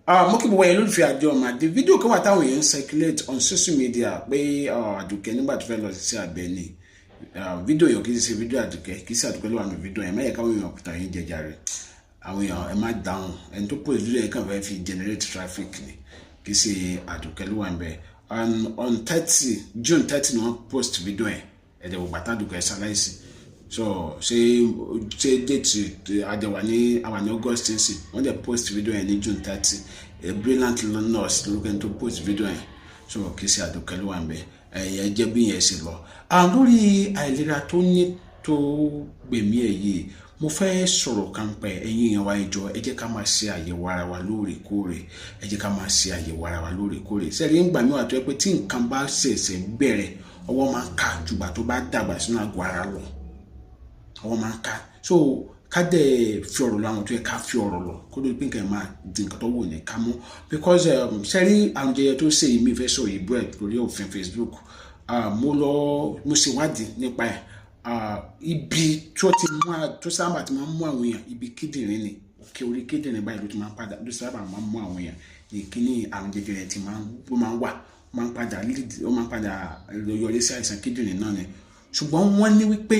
Mo kí gbogbo yẹn lólùfẹ́ Adeomade fídíò kan wà táwọn èèyàn circulate on social media pé Àdùkẹ́ nígbà tó fẹ́ lọ sí abẹ ni fídíò yẹn kì í ṣe fídíò Àdùkẹ́ kì í ṣe Àdùkẹ́ ló wà ní fídíò yẹn mẹ́yẹ káwọn èèyàn kùtà yín jẹjà rẹ̀ àwọn èèyàn ẹ má dáhùn ẹni tó post fídíò yẹn kàn fẹ́ fi generate traffic ni kì í ṣe Àdùkẹ́ ló wà ń bẹ on 30 June 30 ni wọ́n post fídíò yẹn ẹ̀dẹ̀ wò bàtà Àdùkẹ́ ṣaláìsì so ṣe date àjẹwà ní àwọn ní August ṣe wọ́n dẹ̀ post video yẹn ní June 30 a brilliant nurse looking to post video yẹn so kì í ṣe Àdùkẹ́ ló wà ń bẹ ẹ̀yẹ jẹ́ bí yẹn ṣe lọ. lórí àìlera tó ní tó gbèmí ẹ̀ yìí mo fẹ́ sọ̀rọ̀ kan pẹ́ ẹ̀yin èèyàn wa ìjọ ẹ jẹ́ ká máa ṣe àyẹ̀wò ara wa lóòrèkóòrè ẹ jẹ́ ká máa ṣe àyẹ̀wò ara wa lóòrèkóòrè sẹ́ẹ̀rí ń gbà mí wà tó yẹ pé tí nǹkan bá ṣẹ̀ṣẹ̀ bẹ̀rẹ̀ ọwọ́ máa ń kà jùgbà tó bá dàgbà sínú àgọ́ ara lọ ọwọ́ máa ń ká so ká dẹ̀ fi ọ̀rọ̀ lọ àwọn tó yẹ ká fi ọ̀rọ̀ lọ kó ló pín kẹ́ máa di nǹkan tó wò ní ká mú because sẹ́rí àrùn jẹjẹrẹ tó ṣe yìí mi fẹ́ sọ yìí bread lórí òfin Facebook mo ṣèwádìí nípa ẹ̀ ibi tó sábà ti máa ń mú àwọn èèyàn ibi kíndìnrín ni òkè orí kíndìnrín báyìí ló ti máa ń padà ló sábà máa ń mú àwọn èèyàn ní kíní àrùn jẹjẹrẹ ti máa ń wà ó máa ń padà yọrí sí àìsàn kíndìnrín náà ni ṣùgbọ́n wọ́n ní wípé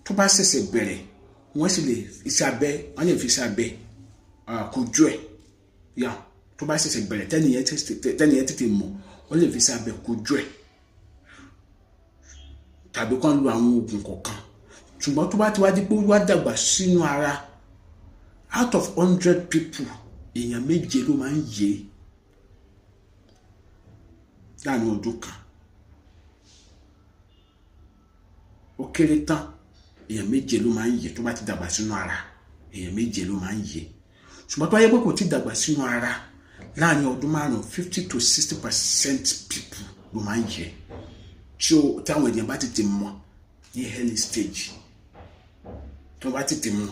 tó bá ṣẹ̀ṣẹ̀ bẹ̀rẹ̀ wọ́n sì lè iṣẹ́ abẹ wọ́n lè fi iṣẹ́ abẹ kojú ẹ̀ yà tó bá ṣẹ̀ṣẹ̀ bẹ̀rẹ̀ tẹ́niyẹn tètè mọ̀ wọ́n lè fi iṣẹ́ abẹ kojú ẹ̀ tàbí kán lo àwọn oògùn kọ̀ọ̀kan ṣùgbọ́n tó bá ti wá di pé wá dàgbà sínú ara out of 100 people èèyàn 7 ló máa ń yè láàrin ọdún kan ó kéré tán èèyàn 7 ló máa ń yè tó bá ti dàgbà sínú ara èèyàn 7 ló máa ń yè ṣùgbọ́n tó wáyé pé kò ti dàgbà sínú ara láàrin ọdún 5 50 to 60% people ló máa ń yè tí táwọn èèyàn bá tètè mọ̀ ní early stage tó bá tètè mọ̀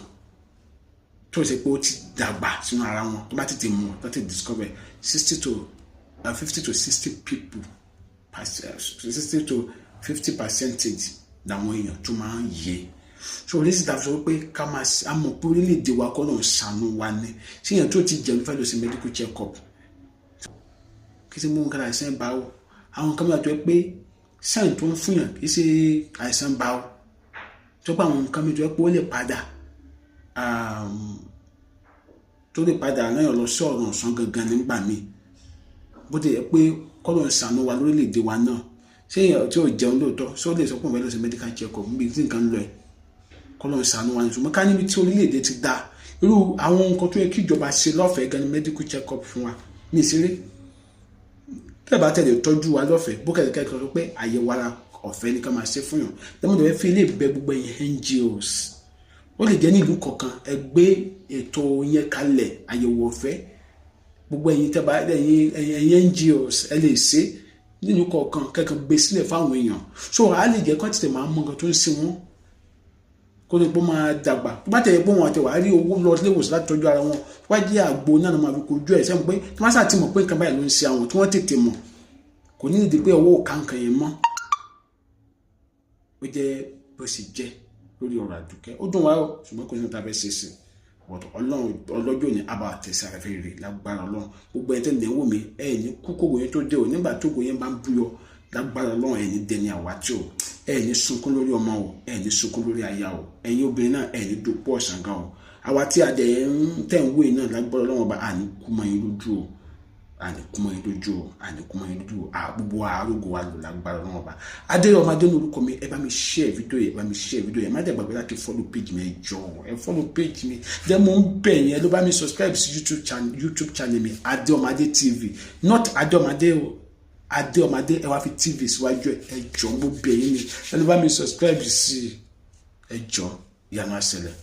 tó ṣe pé ó ti dàgbà sínú ara wọn tó bá tètè mọ̀ tó ti discover 50 to 60 people 60 to 50% làwọn èèyàn tó máa ń yè so oríṣi tàbí sọ pé ká máa àmọ́ pé orílẹ̀-èdè wa kọ́ náà ṣàánú wa ní sí èèyàn tó ti jẹun fẹ́ lọ sí medical check up kí sí mú nǹkan àìsàn bá o àwọn nǹkan mìíràn tó yẹ pé sáyìn tó ń fún yàn kì í ṣe àìsàn bá o tó pé àwọn nǹkan mìíràn tó yẹ pé ó lè padà náà lọ sí ọ̀rọ̀ ọ̀sán gangan nígbà míì bó ti yẹ pé kọ́ náà ṣàánú wa lórílẹ̀-èdè wa náà ṣé èèyàn tí ò jẹun lóòótọ́ sọ lè sọ pé òun fẹ́ lọ sí medical check up níbi tí nǹkan ń lọ ẹ̀ kọ́lọ́n ṣàánú wa ní ṣùgbọ́n ká níbi tí orílẹ̀-èdè ti dá irú àwọn nǹkan tó yẹ kí ìjọba ṣe lọ́fẹ̀ẹ́ gan ni medical check up fún wa ní ìṣeré tẹ́ bá tẹ̀lé tọ́jú wa lọ́fẹ̀ẹ́ bó kẹ́kẹ́ sọ pé àyẹ̀wò ara ọ̀fẹ́ ni ká máa ṣe fún yàn lẹ́mọ̀dé wẹ́ fi ilé ìbẹ́ gbogbo ẹ̀yìn NGOs ó lè jẹ́ ní ìlú kọ̀ọ̀kan ẹ gbé ètò yẹn kalẹ̀ àyẹ̀wò ọ̀fẹ́ gbogbo ẹ̀yìn tẹ́ bá ẹ̀yìn NGOs ẹ lè ṣe nínú kọ̀ọ̀kan kẹ́kẹ́ gbé sílẹ̀ fáwọn èèyàn so a lè jẹ́ kọ́ tètè máa mọ nǹkan tó ń ṣe wọ́n kó lè pọ́ máa dàgbà tó bá tẹ̀lé pé wọn àti wàá rí owó lọ sílé ìwòsàn láti tọ́jú ara wọn wá jẹ́ àgbo náà máa fi kojú ẹ̀ sẹ́wọ̀n pé tí wọ́n sà ti mọ̀ pé nǹkan báyìí ló ń ṣe àwọn tí wọ́n tètè mọ̀ kò ní ìdí pé ọwọ́ òkà nǹkan yẹn mọ́ ó jẹ́ bó sì jẹ́ lórí ọ̀rọ̀ Àdùkẹ́ ó dùn wá ó ṣùgbọ́n kò ní ta fẹ́ ṣe sí but Ọlọ́run ọlọ́jọ́ ní abà tẹ̀sí afẹ́fẹ́ rẹ̀ lágbára Ọlọ́run gbogbo ẹ̀ tẹ́ ní wò mí ẹ̀ ní kúkúrò yẹn tó dé o nígbà tó kò yẹn bá ń búyọ lágbára Ọlọ́run ẹ̀ ní dẹni àwátì o ẹ̀ ní sunkún lórí ọmọ o ẹ̀ ní sunkún lórí aya o ẹ̀yin obìnrin náà ẹ̀ ní dòpọ̀ ọ̀sán gan o àwa tí adẹ̀ ń tẹ̀ ń wé náà lágbára Ọlọ́run ọba àní kúmọ̀ yín lójú o àní kúmọ̀ yín lójú o àní kúmọ̀ yín lójú o gbogbo àrógò wa lò lágbára Ọlọ́run ọba Adeomade ní orúkọ mi ẹ bá mi share video yẹn ẹ bá mi share video yẹn má dẹ̀ gbàgbé láti follow page mi ẹ jọ̀ọ́ ẹ follow page mi dẹ́ mo ń bẹ̀ yẹn ló bá mi subscribe sí YouTube channel mi Adeomade TV not Adeomade o Adeomade ẹ wá fi TV síwájú ẹ jọ̀ọ́ mo bẹ̀ yín ni ẹ ló bá mi subscribe sí ẹ jọ̀ọ́ ìyanu àṣẹlẹ̀.